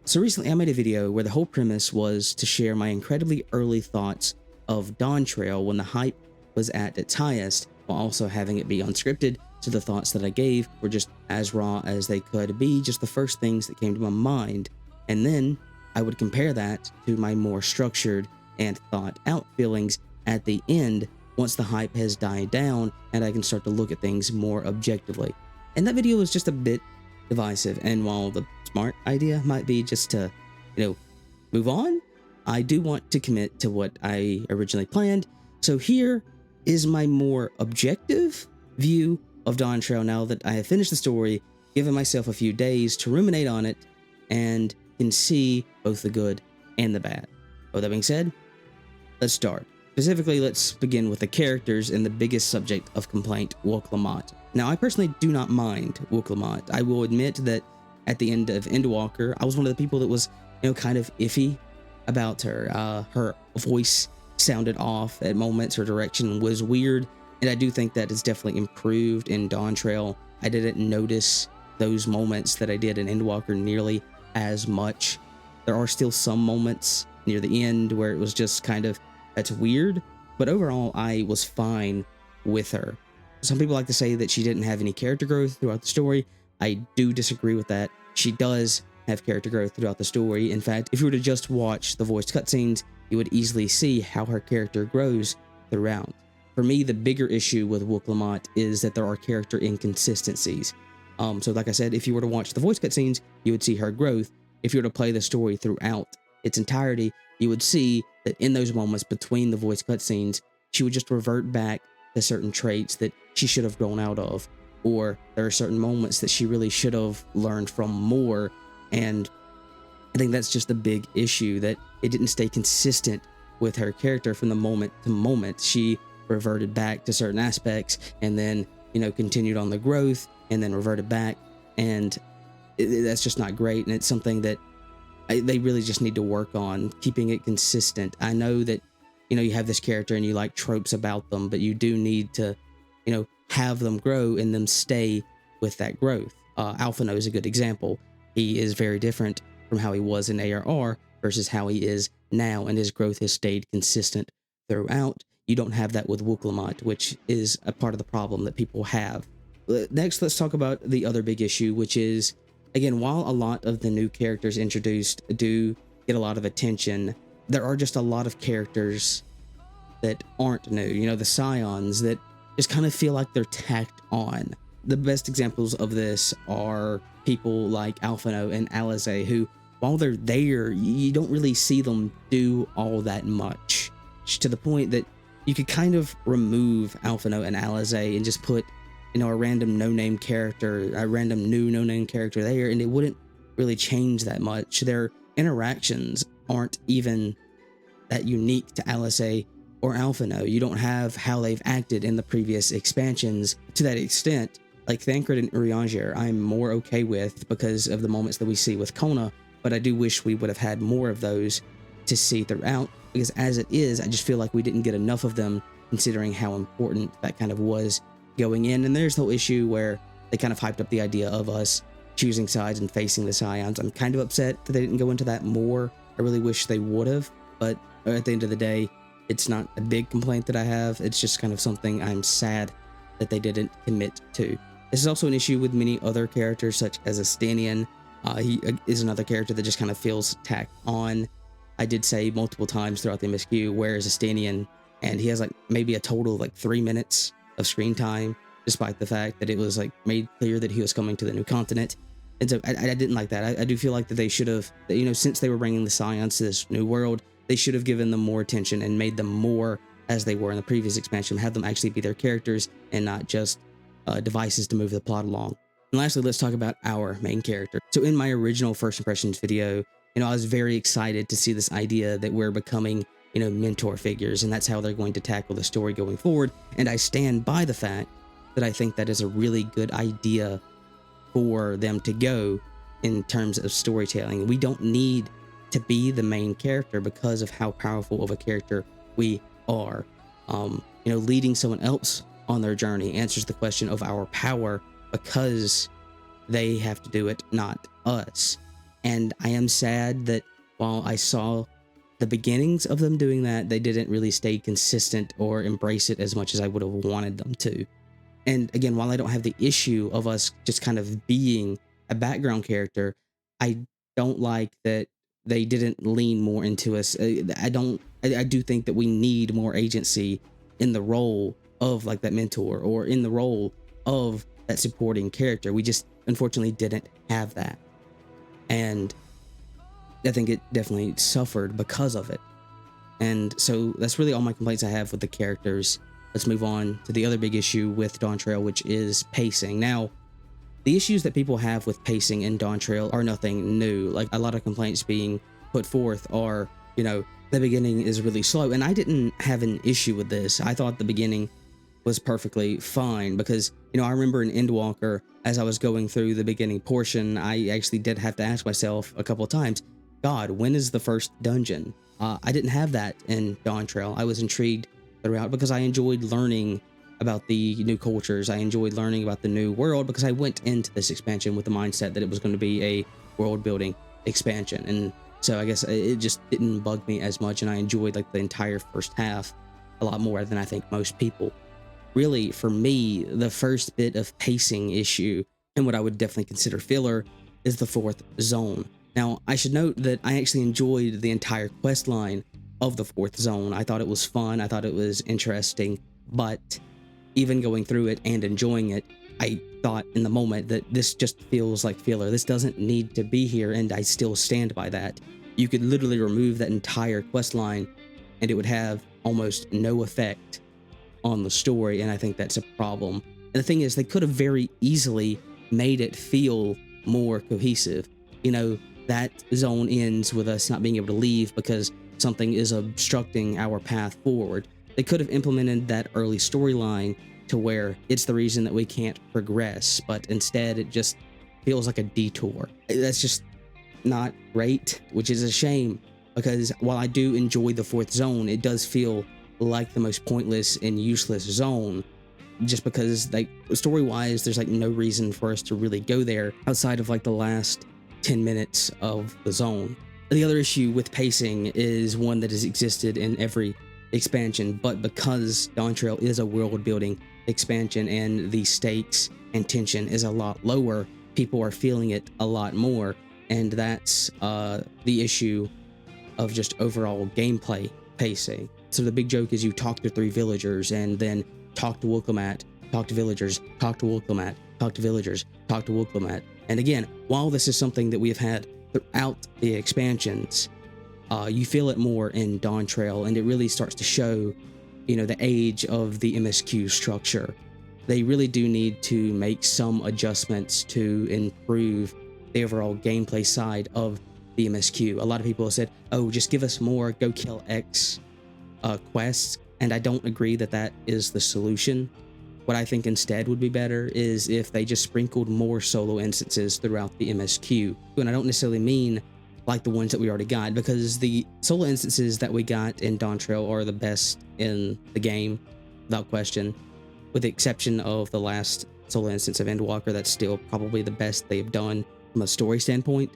So recently I made a video where the whole premise was to share my incredibly early thoughts of Dawntrail when the hype was at its highest, while also having it be unscripted, so the thoughts that I gave were just as raw as they could be, just the first things that came to my mind. And then I would compare that to my more structured and thought out feelings at the end once the hype has died down and I can start to look at things more objectively. And that video was just a bit divisive, and while the smart idea might be just to, move on, I do want to commit to what I originally planned. So here is my more objective view of Dawntrail now that I have finished the story, given myself a few days to ruminate on it, and can see both the good and the bad. With that being said, let's start. Specifically, let's begin with the characters and the biggest subject of complaint, Wook-Lamont. Now, I personally do not mind Wook-Lamont. I will admit that at the end of Endwalker, I was one of the people that was, kind of iffy about her. Her voice sounded off at moments. Her direction was weird, and I do think that it's definitely improved in Dawntrail. I didn't notice those moments that I did in Endwalker nearly as much. There are still some moments near the end where it was just kind of, that's weird, but overall I was fine with her. Some people like to say that she didn't have any character growth throughout the story. I do disagree with that. She does have character growth throughout the story. In fact, if you were to just watch the voiced cutscenes, you would easily see how her character grows throughout. For me, the bigger issue with Wook-Lamont is that there are character inconsistencies. So like I said, if you were to watch the voice cutscenes, you would see her growth. If you were to play the story throughout its entirety, you would see that in those moments between the voice cutscenes, she would just revert back to certain traits that she should have grown out of, or there are certain moments that she really should have learned from more. And I think that's just a big issue, that it didn't stay consistent with her character from the moment to moment. She reverted back to certain aspects and then, continued on the growth and then reverted back. And that's just not great. And it's something that they really just need to work on, keeping it consistent. I know that, you have this character and you like tropes about them, but you do need to, have them grow and them stay with that growth. Alphino is a good example. He is very different from how he was in ARR versus how he is now, and his growth has stayed consistent throughout. You don't have that with Wook-Lamont, which is a part of the problem that people have. Next, let's talk about the other big issue, which is, again, while a lot of the new characters introduced do get a lot of attention, there are just a lot of characters that aren't new. The Scions that just kind of feel like they're tacked on. The best examples of this are people like Alphino and Alize, who, while they're there, you don't really see them do all that much, to the point that you could kind of remove Alphino and Alize and just put, a random no-name character, a random new no-name character there, and it wouldn't really change that much. Their interactions aren't even that unique to Alize or Alphino. You don't have how they've acted in the previous expansions to that extent. Like Thancred and Urianger, I'm more okay with because of the moments that we see with Kona, but I do wish we would have had more of those to see throughout, because as it is, I just feel like we didn't get enough of them considering how important that kind of was going in. And there's the whole issue where they kind of hyped up the idea of us choosing sides and facing the Scions. I'm kind of upset that they didn't go into that more. I really wish they would have, but at the end of the day, it's not a big complaint that I have. It's just kind of something I'm sad that they didn't commit to. This is also an issue with many other characters, such as Astanian. He is another character that just kind of feels tacked on. I did say multiple times throughout the MSQ, where is Astanian? And he has like maybe a total of like 3 minutes of screen time, despite the fact that it was like made clear that he was coming to the new continent. And so I didn't like that. I do feel like that they should have, since they were bringing the Scions to this new world, they should have given them more attention and made them more as they were in the previous expansion, have them actually be their characters and not just devices to move the plot along. And lastly, let's talk about our main character. So in my original first impressions video, I was very excited to see this idea that we're becoming, mentor figures, and that's how they're going to tackle the story going forward. And I stand by the fact that I think that is a really good idea for them to go in terms of storytelling. We don't need to be the main character because of how powerful of a character we are. Leading someone else on their journey answers the question of our power, because they have to do it, not us. And I am sad that while I saw the beginnings of them doing that, they didn't really stay consistent or embrace it as much as I would have wanted them to. And again, while I don't have the issue of us just kind of being a background character, I don't like that they didn't lean more into us. I do think that we need more agency in the role of like that mentor or in the role of that supporting character. We just unfortunately didn't have that. And I think it definitely suffered because of it. And so that's really all my complaints I have with the characters. Let's move on to the other big issue with Dawntrail, which is pacing. Now, the issues that people have with pacing in Dawntrail are nothing new. Like a lot of complaints being put forth are, the beginning is really slow. And I didn't have an issue with this. I thought the beginning was perfectly fine because, I remember in Endwalker, as I was going through the beginning portion, I actually did have to ask myself a couple of times, God, when is the first dungeon? I didn't have that in Dawntrail. I was intrigued throughout because I enjoyed learning about the new cultures. I enjoyed learning about the new world because I went into this expansion with the mindset that it was going to be a world building expansion. And so I guess it just didn't bug me as much. And I enjoyed like the entire first half a lot more than I think most people. Really, for me, the first bit of pacing issue and what I would definitely consider filler is the 4th zone. Now, I should note that I actually enjoyed the entire quest line of the 4th zone. I thought it was fun. I thought it was interesting. But even going through it and enjoying it, I thought in the moment that this just feels like filler. This doesn't need to be here, and I still stand by that. You could literally remove that entire quest line, and it would have almost no effect on the story, and I think that's a problem. And the thing is, they could have very easily made it feel more cohesive. That zone ends with us not being able to leave because something is obstructing our path forward. They could have implemented that early storyline to where it's the reason that we can't progress, but instead it just feels like a detour. That's just not great, which is a shame because while I do enjoy the 4th zone, it does feel like the most pointless and useless zone just because like story-wise, there's like no reason for us to really go there outside of like the last 10 minutes of the zone. The other issue with pacing is one that has existed in every expansion, but because Dawntrail is a world building expansion and the stakes and tension is a lot lower, people are feeling it a lot more, and that's the issue of just overall gameplay pacing. So the big joke is you talk to 3 villagers and then talk to Wilklamat, talk to villagers, talk to Wilklamat, talk to villagers, talk to Wilklamat. And again, while this is something that we have had throughout the expansions, you feel it more in Dawntrail, and it really starts to show, the age of the MSQ structure. They really do need to make some adjustments to improve the overall gameplay side of the MSQ. A lot of people have said, oh, just give us more go kill X quests, and I don't agree that that is the solution. What I think instead would be better is if they just sprinkled more solo instances throughout the MSQ. And I don't necessarily mean like the ones that we already got, because the solo instances that we got in Dawntrail are the best in the game, without question. With the exception of the last solo instance of Endwalker, that's still probably the best they've done from a story standpoint.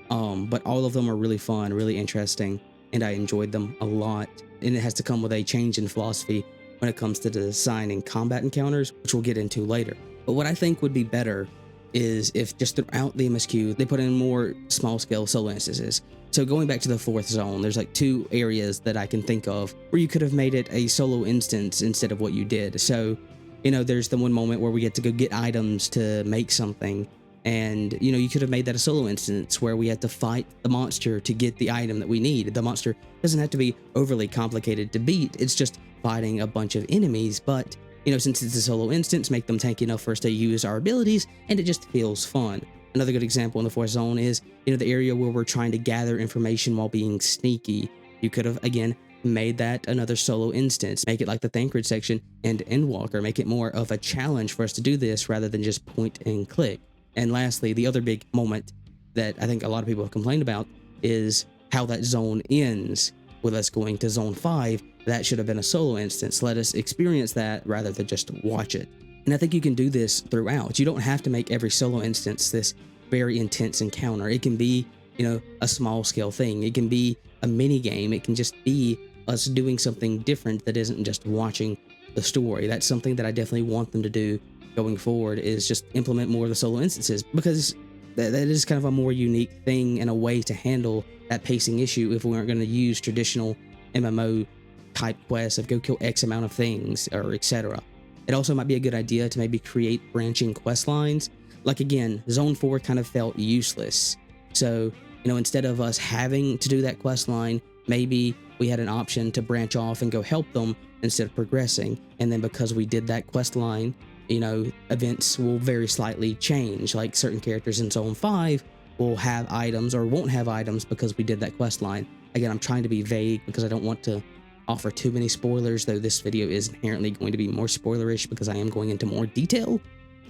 But all of them are really fun, really interesting, and I enjoyed them a lot. And it has to come with a change in philosophy when it comes to designing combat encounters, which we'll get into later. But what I think would be better is if just throughout the MSQ, they put in more small-scale solo instances. So going back to the 4th zone, there's like 2 areas that I can think of where you could have made it a solo instance instead of what you did. So, there's the one moment where we get to go get items to make something. And, you could have made that a solo instance where we had to fight the monster to get the item that we need. The monster doesn't have to be overly complicated to beat. It's just fighting a bunch of enemies. But, since it's a solo instance, make them tanky enough for us to use our abilities, and it just feels fun. Another good example in the 4th zone is, the area where we're trying to gather information while being sneaky. You could have, again, made that another solo instance. Make it like the Thancred section and Endwalker. Make it more of a challenge for us to do this rather than just point and click. And lastly, the other big moment that I think a lot of people have complained about is how that zone ends with us going to zone 5. That should have been a solo instance. Let us experience that rather than just watch it. And I think you can do this throughout. You don't have to make every solo instance this very intense encounter. It can be a small scale thing. It can be a mini game. It can just be us doing something different that isn't just watching the story. That's something that I definitely want them to do going forward, is just implement more of the solo instances, because that is kind of a more unique thing and a way to handle that pacing issue if we aren't going to use traditional MMO type quests of go kill X amount of things or etc. It also might be a good idea to maybe create branching quest lines. Like again, Zone 4 kind of felt useless. So, instead of us having to do that quest line, maybe we had an option to branch off and go help them instead of progressing. And then because we did that quest line, events will very slightly change. Like certain characters in Zone 5 will have items or won't have items because we did that quest line. Again, I'm trying to be vague because I don't want to offer too many spoilers, though this video is inherently going to be more spoilerish because I am going into more detail,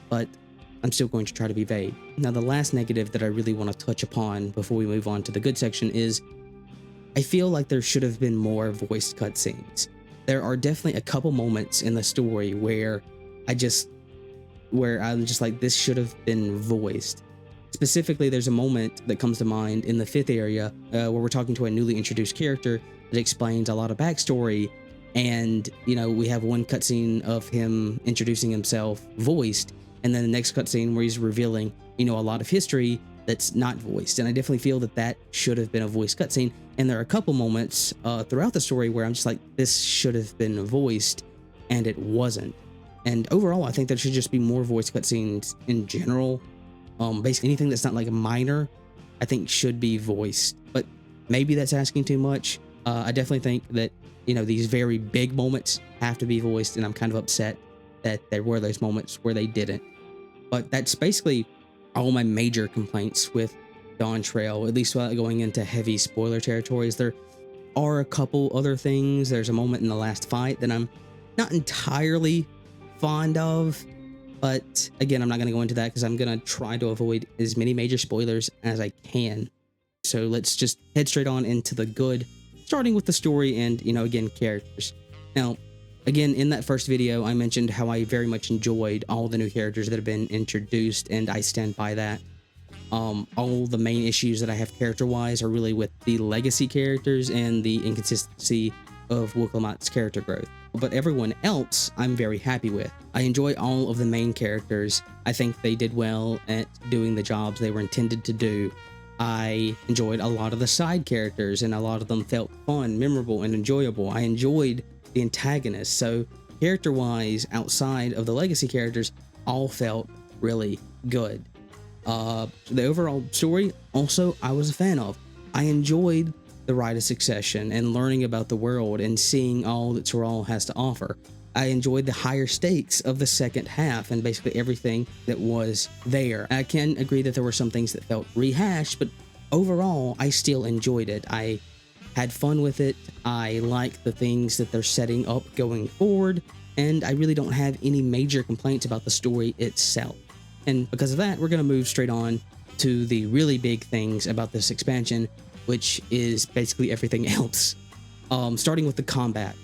but I'm still going to try to be vague. Now, the last negative that I really want to touch upon before we move on to the good section is I feel like there should have been more voiced cutscenes. There are definitely a couple moments in the story where I'm just like, this should have been voiced. Specifically, there's a moment that comes to mind in the 5th area where we're talking to a newly introduced character that explains a lot of backstory, and we have one cutscene of him introducing himself voiced, and then the next cutscene where he's revealing a lot of history that's not voiced. And I definitely feel that that should have been a voiced cutscene. And there are a couple moments throughout the story where I'm just like, this should have been voiced, and it wasn't. And overall, I think there should just be more voice cutscenes in general. Basically anything that's not like a minor, I think should be voiced, but maybe that's asking too much. I definitely think that, these very big moments have to be voiced, and I'm kind of upset that there were those moments where they didn't. But that's basically all my major complaints with Dawntrail, at least without going into heavy spoiler territories. There are a couple other things. There's a moment in the last fight that I'm not entirely fond of, but again, I'm not going to go into that because I'm going to try to avoid as many major spoilers as I can. So let's just head straight on into the good, starting with the story and, again, characters. Now, again, in that first video, I mentioned how I very much enjoyed all the new characters that have been introduced, and I stand by that. All the main issues that I have character-wise are really with the legacy characters and the inconsistency of Wilkamat's character growth. But everyone else, I'm very happy with. I enjoy all of the main characters. I think they did well at doing the jobs they were intended to do. I enjoyed a lot of the side characters, and a lot of them felt fun, memorable, and enjoyable. I enjoyed the antagonists. So character-wise, outside of the legacy characters, all felt really good. The overall story, also, I was a fan of. I enjoyed the Rite of Succession and learning about the world and seeing all that Tyrell has to offer. I enjoyed the higher stakes of the second half and basically everything that was there. I can agree that there were some things that felt rehashed, but overall, I still enjoyed it. I had fun with it. I like the things that they're setting up going forward, and I really don't have any major complaints about the story itself. And because of that, we're going to move straight on to the really big things about this expansion, which is basically everything else. Starting with the combat.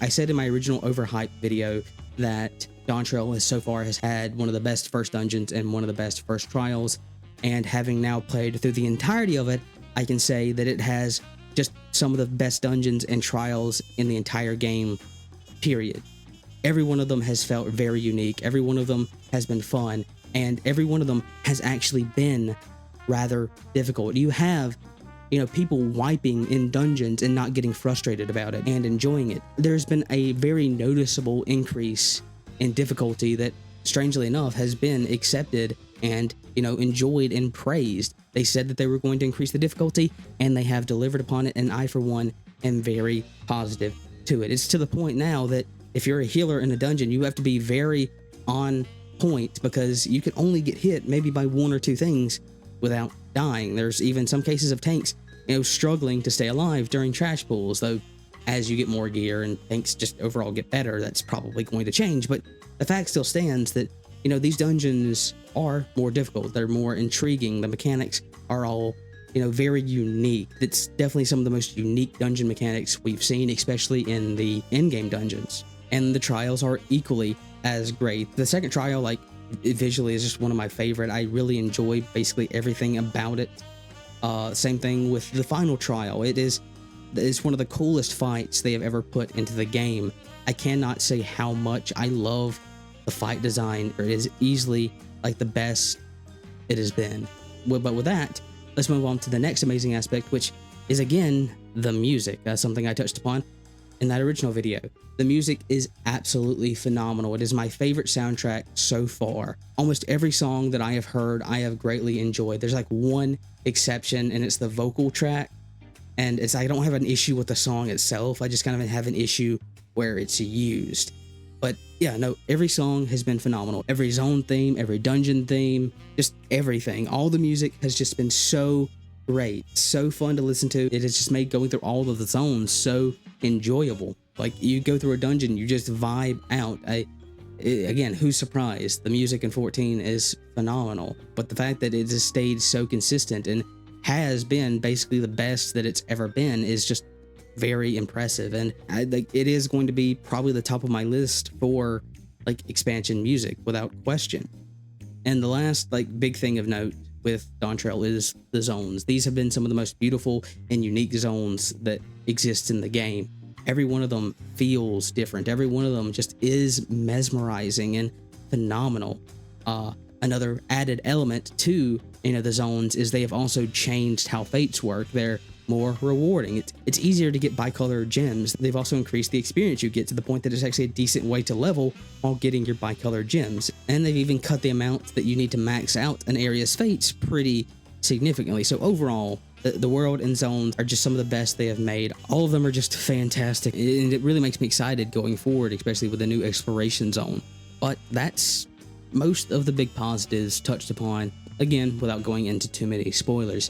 I said in my original overhype video that Dawntrail so far has had one of the best first dungeons and one of the best first trials, and having now played through the entirety of it, I can say that it has just some of the best dungeons and trials in the entire game, period. Every one of them has felt very unique, every one of them has been fun, and every one of them has actually been rather difficult. You have people wiping in dungeons and not getting frustrated about it and enjoying it. There's been a very noticeable increase in difficulty that, strangely enough, has been accepted and, enjoyed and praised. They said that they were going to increase the difficulty, and they have delivered upon it, and I, for one, am very positive to it. It's to the point now that if you're a healer in a dungeon, you have to be very on point, because you can only get hit maybe by one or two things without dying. There's even some cases of tanks struggling to stay alive during trash pools, though as you get more gear and tanks just overall get better, that's probably going to change. But the fact still stands that these dungeons are more difficult, they're more intriguing, the mechanics are all very unique. It's definitely some of the most unique dungeon mechanics we've seen, especially in the in-game dungeons, and the trials are equally as great. The second trial, visually, is just one of my favorite. I really enjoy basically everything about it. Same thing with the final trial. It's one of the coolest fights they have ever put into the game. I cannot say how much I love the fight design. It is easily like the best it has been. But with that, let's move on to the next amazing aspect, which is again the music. That's something I touched upon in that original video. The music is absolutely phenomenal. It is my favorite soundtrack so far. Almost every song that I have heard, I have greatly enjoyed. There's like one exception, and it's the vocal track. And I don't have an issue with the song itself. I just kind of have an issue where it's used. But yeah, no, every song has been phenomenal. Every zone theme, every dungeon theme, just everything. All the music has just been so great, so fun to listen to. It has just made going through all of the zones so enjoyable. Like, you go through a dungeon, you just vibe out. Again, who's surprised? The music in 14 is phenomenal, but the fact that it has stayed so consistent and has been basically the best that it's ever been is just very impressive. And it is going to be probably the top of my list for like expansion music without question. And the last like big thing of note with Dawntrail is the zones. These have been some of the most beautiful and unique zones that exist in the game. Every one of them feels different. Every one of them just is mesmerizing and phenomenal. Another added element to the zones is they have also changed how fates work. They're more rewarding. It's easier to get bicolor gems. They've also increased the experience you get to the point that it's actually a decent way to level while getting your bicolor gems. And they've even cut the amount that you need to max out an area's fates pretty significantly. So overall, the world and zones are just some of the best they have made. All of them are just fantastic, and it really makes me excited going forward, especially with the new exploration zone. But that's most of the big positives touched upon, again, without going into too many spoilers.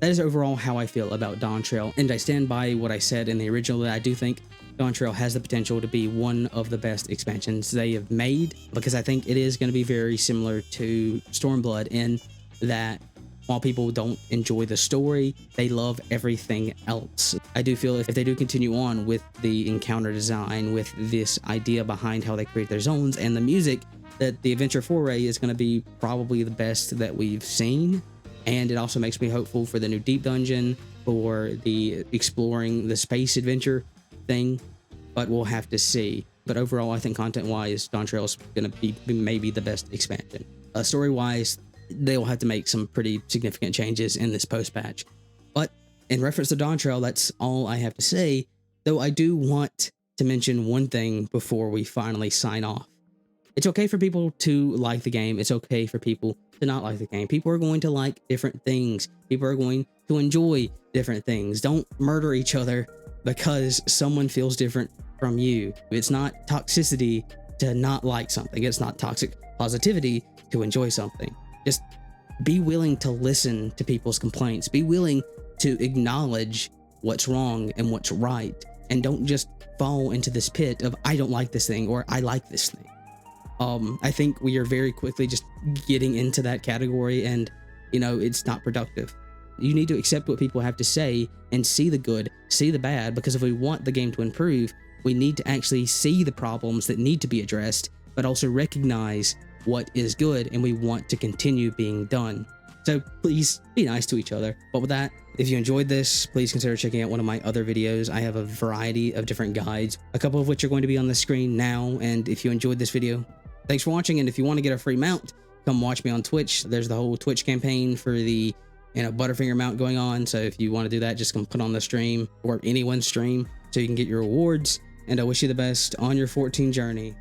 That is overall how I feel about Dawntrail, and I stand by what I said in the original, that I do think Dawntrail has the potential to be one of the best expansions they have made, because I think it is going to be very similar to Stormblood in that while people don't enjoy the story, they love everything else. I do feel if they do continue on with the encounter design, with this idea behind how they create their zones and the music, that the Adventure Foray is going to be probably the best that we've seen. And it also makes me hopeful for the new Deep Dungeon, for the exploring the space adventure thing, but we'll have to see. But overall, I think content-wise, Dawntrail is going to be maybe the best expansion. Story-wise, they'll have to make some pretty significant changes in this post-patch. But in reference to Dawntrail, that's all I have to say, though I do want to mention one thing before we finally sign off. It's okay for people to like the game. It's okay for people to not like the game. People are going to like different things. People are going to enjoy different things. Don't murder each other because someone feels different from you. It's not toxicity to not like something. It's not toxic positivity to enjoy something. Just be willing to listen to people's complaints. Be willing to acknowledge what's wrong and what's right. And don't just fall into this pit of, I don't like this thing, or I like this thing. I think we are very quickly just getting into that category, and it's not productive. You need to accept what people have to say and see the good, see the bad, because if we want the game to improve, we need to actually see the problems that need to be addressed, but also recognize what is good and we want to continue being done. So please be nice to each other. But with that, if you enjoyed this, please consider checking out one of my other videos. I have a variety of different guides, a couple of which are going to be on the screen now. And if you enjoyed this video, thanks for watching. And if you want to get a free mount, come watch me on Twitch. There's the whole Twitch campaign for the Butterfinger mount going on. So if you want to do that, just come put on the stream or anyone's stream so you can get your rewards. And I wish you the best on your 14 journey.